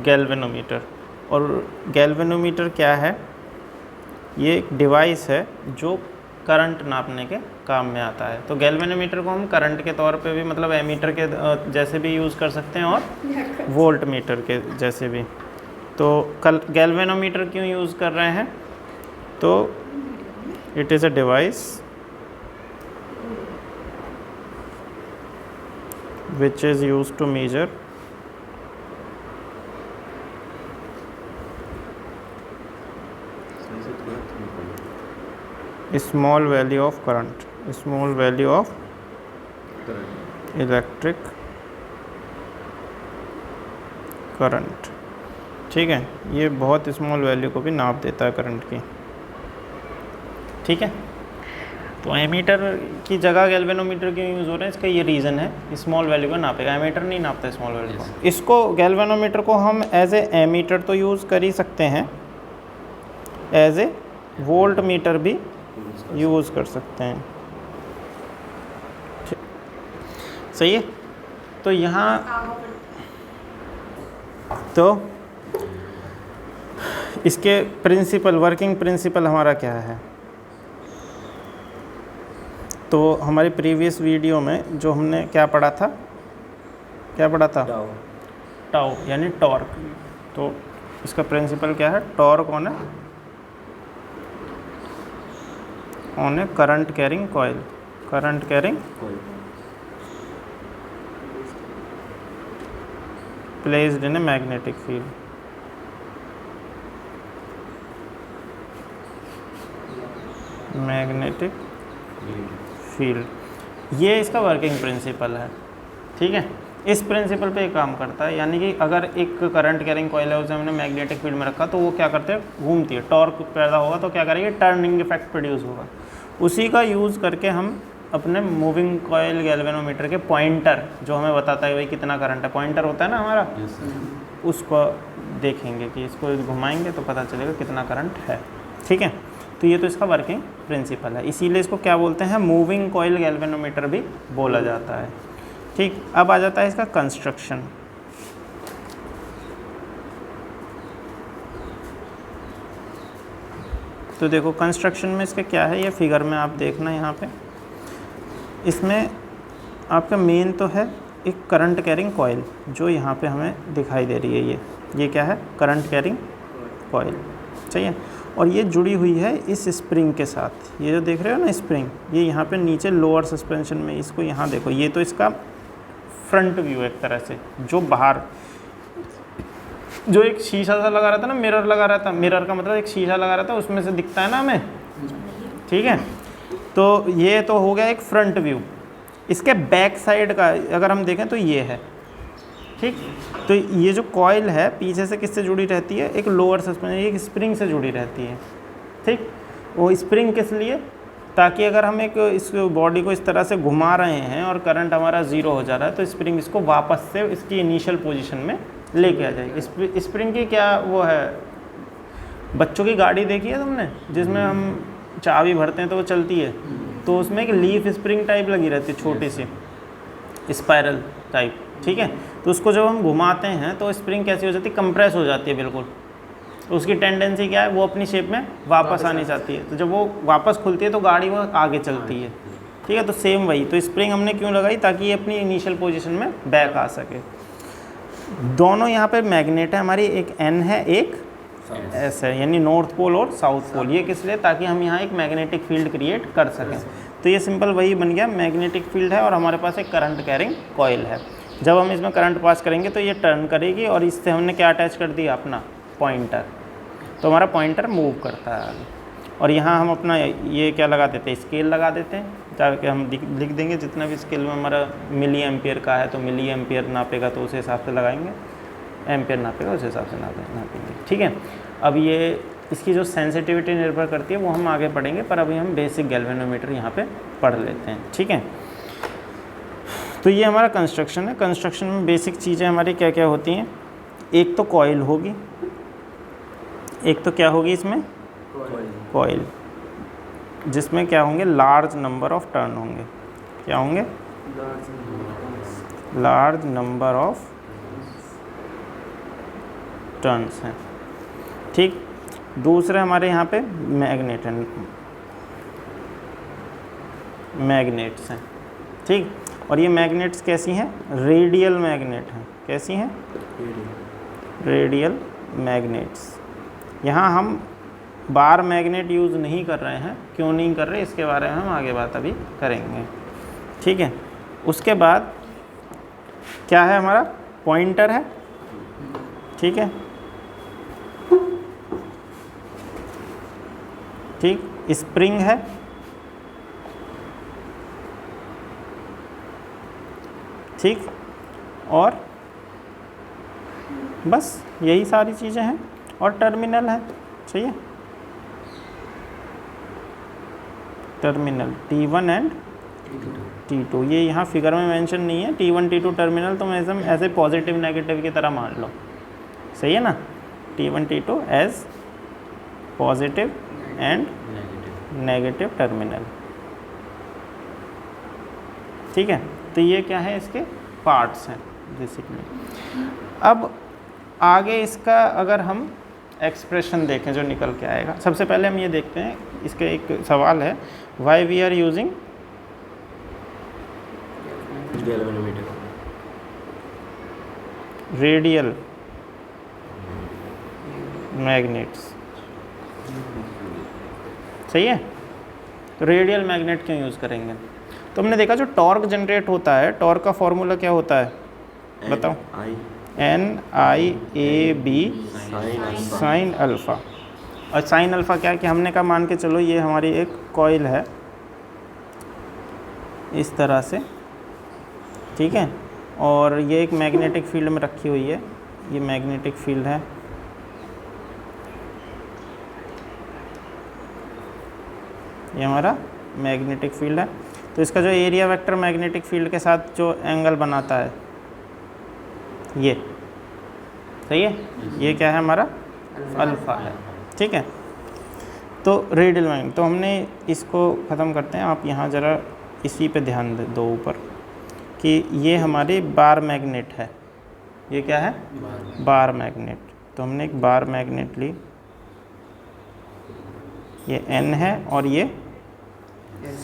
Galvanometer. और galvanometer क्या है? ये एक डिवाइस है जो करंट नापने के काम में आता है। तो गैल्वेनोमीटर को हम करंट के तौर पे भी, मतलब एमीटर के जैसे भी यूज़ कर सकते हैं, और वोल्ट मीटर के जैसे भी। तो गैल्वेनोमीटर क्यों यूज़ कर रहे हैं? तो it is a device which is used to measure small value of current, small value of electric current। ठीक है, ये बहुत स्मॉल वैल्यू को भी नाप देता है करंट की। ठीक है, तो एमीटर की जगह गैल्वेनोमीटर क्यों यूज़ हो रहे हैं, इसका ये रीज़न है, स्मॉल वैल्यू को नापेगा। एमीटर नहीं नापता स्मॉल वैल्यू को। इसको गैल्वेनोमीटर को हम एज ए एमीटर तो यूज़ कर ही सकते हैं, एज ए वोल्ट मीटर भी यूज़ कर सकते हैं। सही है। तो यहाँ तो इसके प्रिंसिपल, वर्किंग प्रिंसिपल हमारा क्या है? तो हमारी प्रीवियस वीडियो में जो हमने क्या पढ़ा था, टाउ यानी टॉर्क। तो इसका प्रिंसिपल क्या है? Torque on A current carrying coil, current carrying placed in a magnetic field. Magnetic field, ये इसका वर्किंग प्रिंसिपल है। ठीक है, इस प्रिंसिपल पे काम करता है। यानी कि अगर एक करंट कैरिंग कॉइल है, उसे हमने मैग्नेटिक फील्ड में रखा, तो वो क्या करते हैं? घूमती है, टॉर्क पैदा होगा तो क्या करेगी? टर्निंग इफेक्ट प्रोड्यूस होगा। उसी का यूज़ करके हम अपने मूविंग कॉइल गैल्वेनोमीटर के पॉइंटर, जो हमें बताता है भाई कितना करंट है, पॉइंटर होता है ना हमारा, उसको देखेंगे कि इसको घुमाएंगे तो पता चलेगा कितना करंट है। ठीक है, तो ये तो इसका वर्किंग प्रिंसिपल है, इसीलिए इसको क्या बोलते हैं? मूविंग कॉइल गैल्वेनोमीटर भी बोला जाता है। ठीक, अब आ जाता है इसका कंस्ट्रक्शन। तो देखो कंस्ट्रक्शन में इसका क्या है, ये फिगर में आप देखना यहाँ पे। इसमें आपका मेन तो है एक करंट कैरिंग कॉइल, जो यहाँ पे हमें दिखाई दे रही है। ये क्या है? Current carrying coil. सही है, और ये जुड़ी हुई है इस स्प्रिंग के साथ। ये जो देख रहे हो ना स्प्रिंग, ये यहाँ पे नीचे लोअर सस्पेंशन में, इसको यहाँ देखो, ये तो इसका फ्रंट व्यू एक तरह से, जो बाहर जो एक शीशा सा लगा रहता है ना, मिरर लगा रहता है, मिरर का मतलब एक शीशा लगा रहता है, उसमें से दिखता है ना हमें। ठीक है, तो ये तो हो गया एक फ्रंट व्यू। इसके बैक साइड का अगर हम देखें तो ये है। ठीक, तो ये जो कॉइल है पीछे से किससे जुड़ी रहती है? एक लोअर सस्पेंशन, एक स्प्रिंग से जुड़ी रहती है। ठीक, वो स्प्रिंग किस लिए? ताकि अगर हम एक इस बॉडी को इस तरह से घुमा रहे हैं और करंट हमारा ज़ीरो हो जा रहा है, तो स्प्रिंग इसको वापस से इसकी इनिशियल पोजीशन में लेके आ जाएगी। स्प्रिंग की क्या वो है, बच्चों की गाड़ी देखी है तुमने, जिसमें हम चाबी भरते हैं तो वो चलती है, तो उसमें एक लीफ स्प्रिंग टाइप लगी रहती है, छोटी सी स्पाइरल टाइप। ठीक है, तो उसको जब हम घुमाते हैं तो स्प्रिंग कैसी हो जाती है? कंप्रेस हो जाती है बिल्कुल। तो उसकी टेंडेंसी क्या है? वो अपनी शेप में वापस आनी चाहती है। तो जब वो वापस खुलती है तो गाड़ी वो आगे चलती है। ठीक है, तो सेम वही, तो स्प्रिंग हमने क्यों लगाई? ताकि ये अपनी इनिशियल पोजीशन में बैक आ सके। दोनों यहाँ पे मैग्नेट है हमारी, एक एन है, एक एस है, यानी नॉर्थ पोल और साउथ पोल। ये किस लिए? ताकि हम यहाँ एक मैग्नेटिक फील्ड क्रिएट कर सकें। तो ये सिंपल वही बन गया, मैग्नेटिक फील्ड है और हमारे पास एक करंट कैरिंग कॉइल है। जब हम इसमें करंट पास करेंगे तो ये टर्न करेगी, और इससे हमने क्या अटैच कर दिया? अपना पॉइंटर। तो हमारा पॉइंटर मूव करता है। और यहाँ हम अपना ये क्या लगा देते हैं? स्केल लगा देते हैं, ताकि हम लिख देंगे जितना भी स्केल में हमारा मिली एम्पियर का है, तो मिली एम्पियर नापेगा तो उस हिसाब से लगाएंगे, एम्पियर नापेगा उस हिसाब से नापेंगे। ठीक है, अब ये इसकी जो सेंसिटिविटी निर्भर करती है वो हम आगे पढ़ेंगे, पर अभी हम बेसिक गैल्वेनोमीटर यहाँ पे पढ़ लेते हैं। ठीक है, तो ये हमारा कंस्ट्रक्शन है। कंस्ट्रक्शन में बेसिक चीज़ें हमारी क्या क्या होती हैं? एक तो कॉइल होगी, एक तो क्या होगी इसमें? कॉइल, जिसमें क्या होंगे? लार्ज नंबर ऑफ टर्न होंगे। क्या होंगे? लार्ज नंबर ऑफ टर्न्स हैं। ठीक, दूसरे हमारे यहाँ पे मैग्नेट हैं, मैग्नेट्स हैं। ठीक, और ये मैग्नेट्स कैसी हैं? रेडियल मैग्नेट हैं। कैसी हैं? Radial magnets. यहाँ हम बार मैग्नेट यूज़ नहीं कर रहे हैं। क्यों नहीं कर रहे, इसके बारे में हम आगे बात अभी करेंगे। ठीक है, उसके बाद क्या है हमारा? पॉइंटर है। ठीक है, ठीक, स्प्रिंग है, ठीक, और बस यही सारी चीज़ें हैं, और टर्मिनल है। सही है, टर्मिनल T1 एंड T2। ये यहाँ फिगर में मेंशन नहीं है। T1 T2 टर्मिनल तो मैं ऐसे पॉजिटिव नेगेटिव की तरह मान लो। सही है ना, T1 T2 as positive and negative terminal. ठीक है, तो ये क्या है? इसके पार्ट्स हैं बेसिकली। अब आगे इसका अगर हम एक्सप्रेशन देखें जो निकल के आएगा, सबसे पहले हम ये देखते हैं, इसका एक सवाल है, why we are using radial magnets. सही है, तो रेडियल मैग्नेट क्यों यूज़ करेंगे? तो हमने देखा जो टॉर्क जनरेट होता है, टॉर्क का फॉर्मूला क्या होता है? बताओ। NIAB sine alpha. और साइन अल्फ़ा क्या है कि हमने कहा, मान के चलो ये हमारी एक कॉइल है इस तरह से। ठीक है, और ये एक मैग्नेटिक फील्ड में रखी हुई है। ये मैग्नेटिक फील्ड है, ये हमारा मैग्नेटिक फील्ड है। तो इसका जो एरिया वेक्टर मैग्नेटिक फील्ड के साथ जो एंगल बनाता है, ये सही है, ये क्या है? हमारा अल्फ़ा है। ठीक है, तो रेडियल मैग्नेट, तो हमने इसको ख़त्म करते हैं। आप यहाँ ज़रा इसी पे ध्यान दो ऊपर कि ये हमारी बार मैग्नेट है। ये क्या है? Bar magnet. तो हमने एक बार मैग्नेट ली, ये N है और ये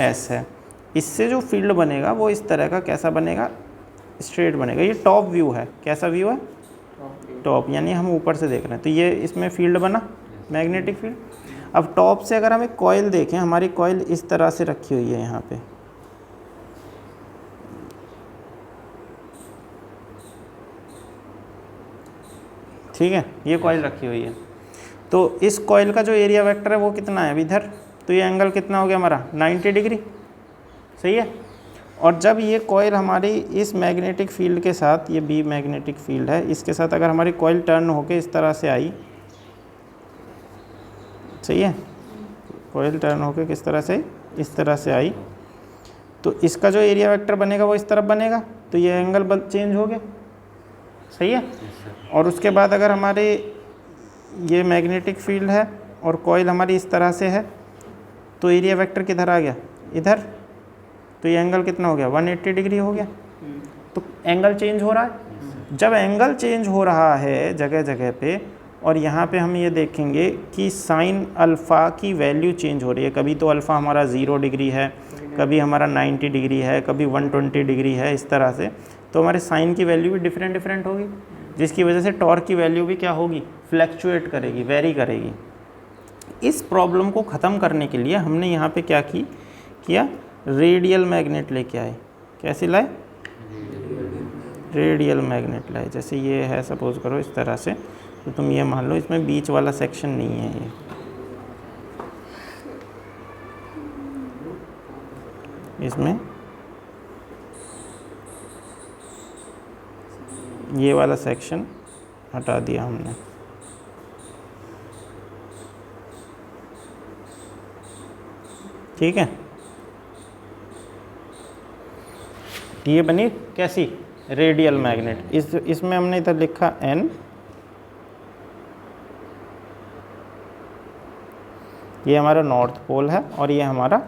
S है। इससे जो फील्ड बनेगा वो इस तरह का कैसा बनेगा? स्ट्रेट बनेगा। ये टॉप व्यू है। कैसा व्यू है? टॉप, यानी हम ऊपर से देख रहे हैं। तो ये इसमें फील्ड बना, मैग्नेटिक फील्ड। अब टॉप से अगर हम एक कॉइल देखें, हमारी कॉइल इस तरह से रखी हुई है यहाँ पे। ठीक है, ये कॉइल रखी हुई है। तो इस कॉइल का जो एरिया वेक्टर है वो कितना है? अब इधर, तो ये एंगल कितना हो गया हमारा? 90 डिग्री। सही है, और जब ये कॉइल हमारी इस मैग्नेटिक फील्ड के साथ, ये बी मैग्नेटिक फील्ड है, इसके साथ अगर हमारी कॉइल टर्न होके इस तरह से आई, सही है, कॉइल टर्न होके किस तरह से? इस तरह से आई, तो इसका जो एरिया वेक्टर बनेगा वो इस तरफ बनेगा। तो ये एंगल चेंज हो गया। सही है, और उसके बाद अगर हमारे ये मैग्नेटिक फील्ड है और कॉइल हमारी इस तरह से है, तो एरिया वेक्टर किधर आ गया? इधर। तो ये एंगल कितना हो गया? 180 डिग्री हो गया। तो एंगल चेंज हो रहा है। जब एंगल चेंज हो रहा है जगह जगह पे, और यहाँ पे हम ये देखेंगे कि साइन अल्फ़ा की वैल्यू चेंज हो रही है। कभी तो अल्फ़ा हमारा 0 डिग्री है, कभी हमारा 90 डिग्री है, कभी 120 डिग्री है, इस तरह से। तो हमारे साइन की वैल्यू भी डिफरेंट होगी, जिसकी वजह से टॉर्क की वैल्यू भी क्या होगी? फ्लैक्चुएट करेगी, वेरी करेगी। इस प्रॉब्लम को ख़त्म करने के लिए हमने यहाँ पे क्या किया? रेडियल मैग्नेट लेके आए। कैसे लाए? रेडियल मैग्नेट लाए। जैसे ये है, सपोज करो इस तरह से, तो तुम ये मान लो इसमें बीच वाला सेक्शन नहीं है। इसमें ये वाला सेक्शन हटा दिया हमने। ठीक है, ये बनी कैसी? Radial magnet. इसमें हमने इधर लिखा N, ये हमारा नॉर्थ पोल है और ये हमारा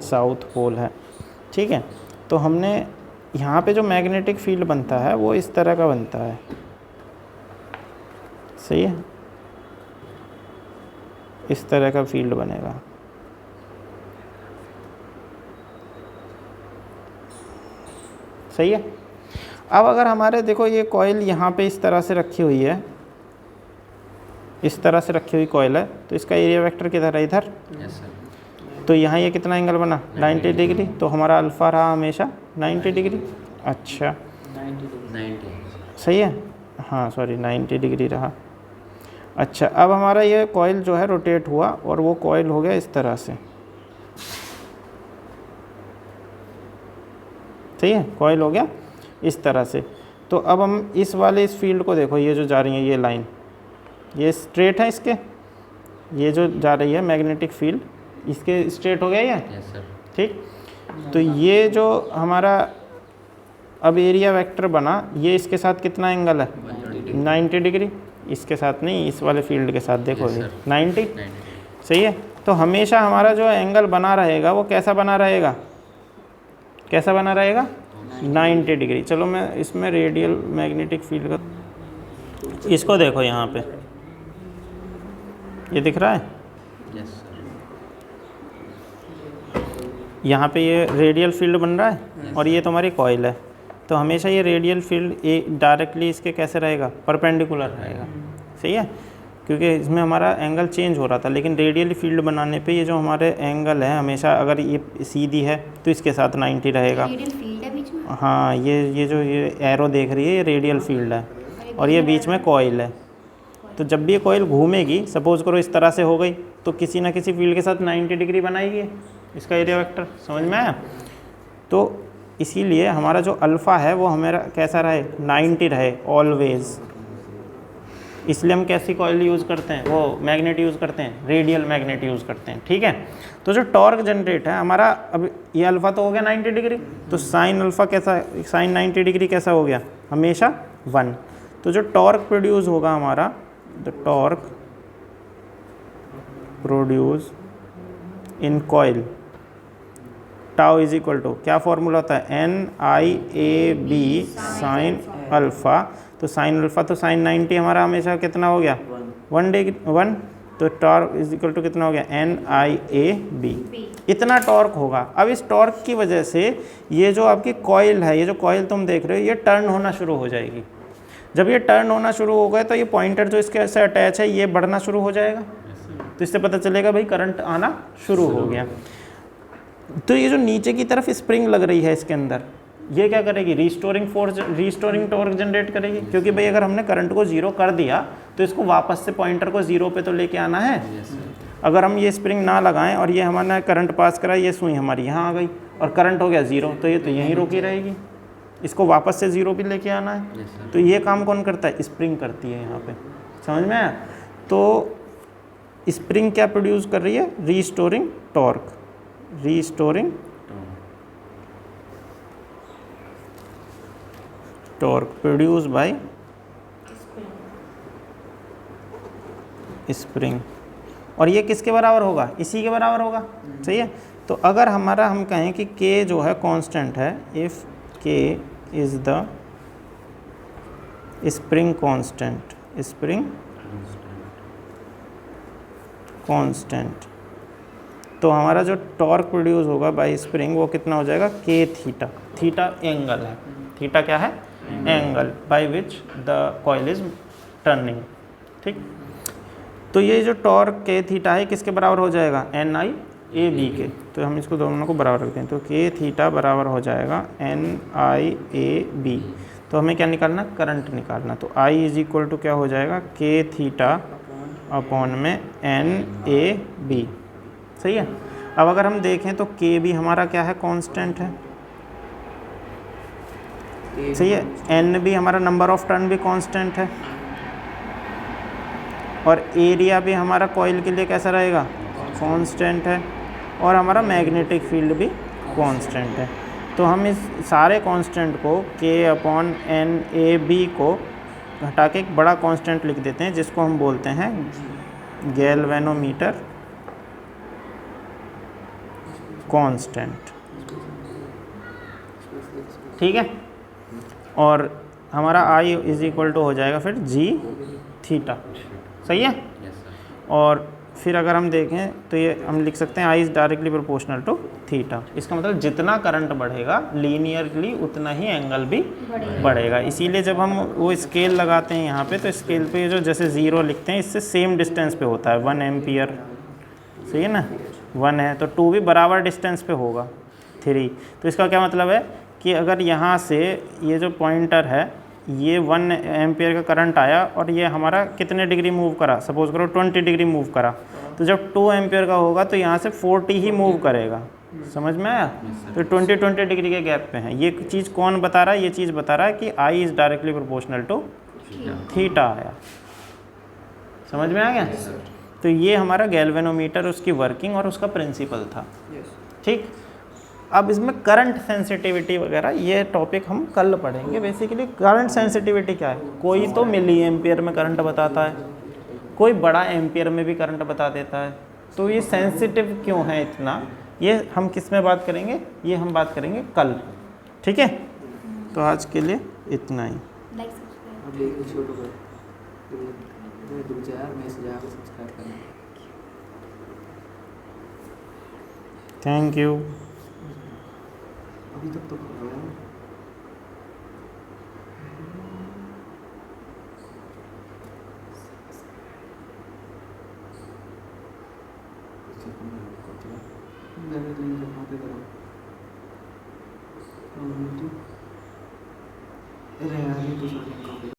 साउथ पोल है। ठीक है, तो हमने यहाँ पे जो मैग्नेटिक फील्ड बनता है वो इस तरह का बनता है। सही है, इस तरह का फील्ड बनेगा। सही है। अब अगर हमारे देखो ये कॉइल यहाँ पे इस तरह से रखी हुई है, इस तरह से रखी हुई कॉइल है, तो इसका एरिया वेक्टर किधर है? इधर। तो यहाँ ये कितना एंगल बना? 90 डिग्री। तो हमारा अल्फ़ा रहा हमेशा 90 डिग्री। अच्छा 90 सही है, हाँ सॉरी 90 डिग्री रहा। अच्छा अब हमारा ये कॉइल जो है रोटेट हुआ और वो कॉइल हो गया इस तरह से। सही है, कॉइल हो गया इस तरह से। तो अब हम इस वाले इस फील्ड को देखो, ये जो जा रही है ये लाइन, ये स्ट्रेट है इसके, ये जो जा रही है मैग्नेटिक फील्ड इसके स्ट्रेट हो गया ये। Yes sir. ठीक, तो ये जो हमारा अब एरिया वेक्टर बना, ये इसके साथ कितना एंगल है? 90 डिग्री। इसके साथ नहीं, इस वाले फील्ड के साथ देखो ये 90। सही है, तो हमेशा हमारा जो एंगल बना रहेगा वो कैसा बना रहेगा? कैसा बना रहेगा? 90 डिग्री। चलो मैं इसमें रेडियल मैग्नेटिक फील्ड का, इसको देखो यहाँ पे, ये दिख रहा है? Yes sir. यहाँ पे ये रेडियल फील्ड बन रहा है और ये तुम्हारी कॉइल है। तो हमेशा ये रेडियल फील्ड डायरेक्टली इसके कैसे रहेगा? परपेंडिकुलर रहेगा। सही है, क्योंकि इसमें हमारा एंगल चेंज हो रहा था, लेकिन रेडियल फील्ड बनाने पे ये जो हमारे एंगल है हमेशा, अगर ये सीधी है तो इसके साथ 90 रहेगा। रेडियल फील्ड है बीच में? हाँ, ये जो ये एरो देख रही है ये रेडियल फील्ड है और ये बीच में कॉइल है। तो जब भी ये कॉइल घूमेगी, सपोज करो इस तरह से हो गई, तो किसी ना किसी फील्ड के साथ 90 डिग्री बनाएगी इसका एरिया वेक्टर। समझ में आया? तो इसीलिए हमारा जो अल्फ़ा है वो हमारा कैसा रहे? 90 रहे ऑलवेज। इसलिए हम कैसी कॉइल यूज़ करते हैं? वो मैग्नेट यूज़ करते हैं, रेडियल मैग्नेट यूज़ करते हैं। ठीक है, तो जो टॉर्क जनरेट है हमारा, अब ये अल्फ़ा तो हो गया 90 डिग्री, तो साइन अल्फ़ा कैसा, साइन 90 डिग्री कैसा हो गया? हमेशा 1। तो जो टॉर्क प्रोड्यूस होगा हमारा, the torque produce in coil, tau is equal to, क्या फॉर्मूला होता है? NIAB sine alpha. तो साइन अल्फ़ा तो साइन 90 हमारा हमेशा कितना हो गया? 1। तो टॉर्क इज इक्वल टू कितना हो गया? NIAB। इतना टॉर्क होगा। अब इस टॉर्क की वजह से ये जो आपकी कॉइल है, ये जो कॉइल तुम देख रहे हो, ये टर्न होना शुरू हो जाएगी। जब ये टर्न होना शुरू हो गया तो ये पॉइंटर जो इसके से अटैच है ये बढ़ना शुरू हो जाएगा। तो इससे पता चलेगा भाई करंट आना शुरू हो गया। तो ये जो नीचे की तरफ स्प्रिंग लग रही है इसके अंदर, ये क्या करेगी? Restoring force, restoring torque generate करेगी। क्योंकि भाई अगर हमने करंट को ज़ीरो कर दिया तो इसको वापस से पॉइंटर को ज़ीरो पे तो लेके आना है। अगर हम ये स्प्रिंग ना लगाएं और ये हमारा करंट पास करा, ये सुई हमारी यहाँ आ गई और करंट हो गया ज़ीरो, तो ये तो यहीं रुकी रहेगी। इसको वापस से ज़ीरो पे लेके आना है। तो ये काम कौन करता है? स्प्रिंग करती है यहाँ पे। समझ में आया? तो स्प्रिंग क्या प्रोड्यूस कर रही है? Restoring torque. Restoring torque produce by spring. और ये किसके बराबर होगा? इसी के बराबर होगा। सही है, तो अगर हमारा हम कहें कि K जो है कांस्टेंट है, if K is the spring constant, spring constant, तो हमारा जो टॉर्क प्रोड्यूस होगा बाय स्प्रिंग वो कितना हो जाएगा? K theta. थीटा एंगल है, थीटा क्या है? Angle by which the coil is turning. ठीक, तो ये जो टॉर्क K थीटा है किसके बराबर हो जाएगा? NIAB के। तो हम इसको दोनों को बराबर रखते हैं, तो K थीटा बराबर हो जाएगा NIAB। तो हमें क्या निकालना? करंट निकालना। तो I इज इक्वल टू क्या हो जाएगा? K थीटा अपॉन में NAB। सही है। अब अगर हम देखें तो K भी हमारा क्या है? कांस्टेंट है। सही है, N भी हमारा नंबर ऑफ टर्न भी कांस्टेंट है और एरिया भी हमारा कॉइल के लिए कैसा रहेगा? कांस्टेंट है और हमारा मैग्नेटिक फील्ड भी कांस्टेंट है। तो हम इस सारे कांस्टेंट को K अपॉन NAB को हटा के एक बड़ा कांस्टेंट लिख देते हैं जिसको हम बोलते हैं गैल्वेनोमीटर कांस्टेंट। ठीक है, और हमारा आई इज इक्वल टू हो जाएगा फिर जी थीटा, सही है। Yes, sir. और फिर अगर हम देखें तो ये हम लिख सकते हैं I is directly proportional to theta. इसका मतलब जितना करंट बढ़ेगा लीनियरली उतना ही एंगल भी बढ़ेगा। इसीलिए जब हम वो स्केल लगाते हैं यहाँ पे, तो स्केल पे जो जैसे 0 लिखते हैं इससे सेम डिस्टेंस पे होता है 1 एम्पियर, सही है ना। 1 है तो 2 भी बराबर डिस्टेंस पे होगा 3। तो इसका क्या मतलब है कि अगर यहाँ से ये जो पॉइंटर है ये 1 एम्पियर का करंट आया और ये हमारा कितने डिग्री मूव करा, सपोज करो 20 डिग्री मूव करा, तो जब 2 एम्पियर का होगा तो यहाँ से 40 ही मूव करेगा, समझ में आया। तो 20 डिग्री के गैप पे हैं। ये चीज़ कौन बता रहा है, ये चीज़ बता रहा है कि I is directly proportional to theta आया, समझ में आ गया। तो ये हमारा गैल्वेनोमीटर, उसकी वर्किंग और उसका प्रिंसिपल था, ठीक। अब इसमें करंट सेंसिटिविटी वगैरह ये टॉपिक हम कल पढ़ेंगे। बेसिकली करंट सेंसिटिविटी क्या है, कोई तो मिली एम्पियर में करंट बताता है, कोई बड़ा एम्पियर में भी करंट बता देता है। तो ये सेंसिटिव क्यों है इतना, ये हम किस में बात करेंगे, ये हम बात करेंगे कल, ठीक है। तो आज के लिए इतना ही। Thank you. अभी तक तो खड़ा है। अरे यार ये तो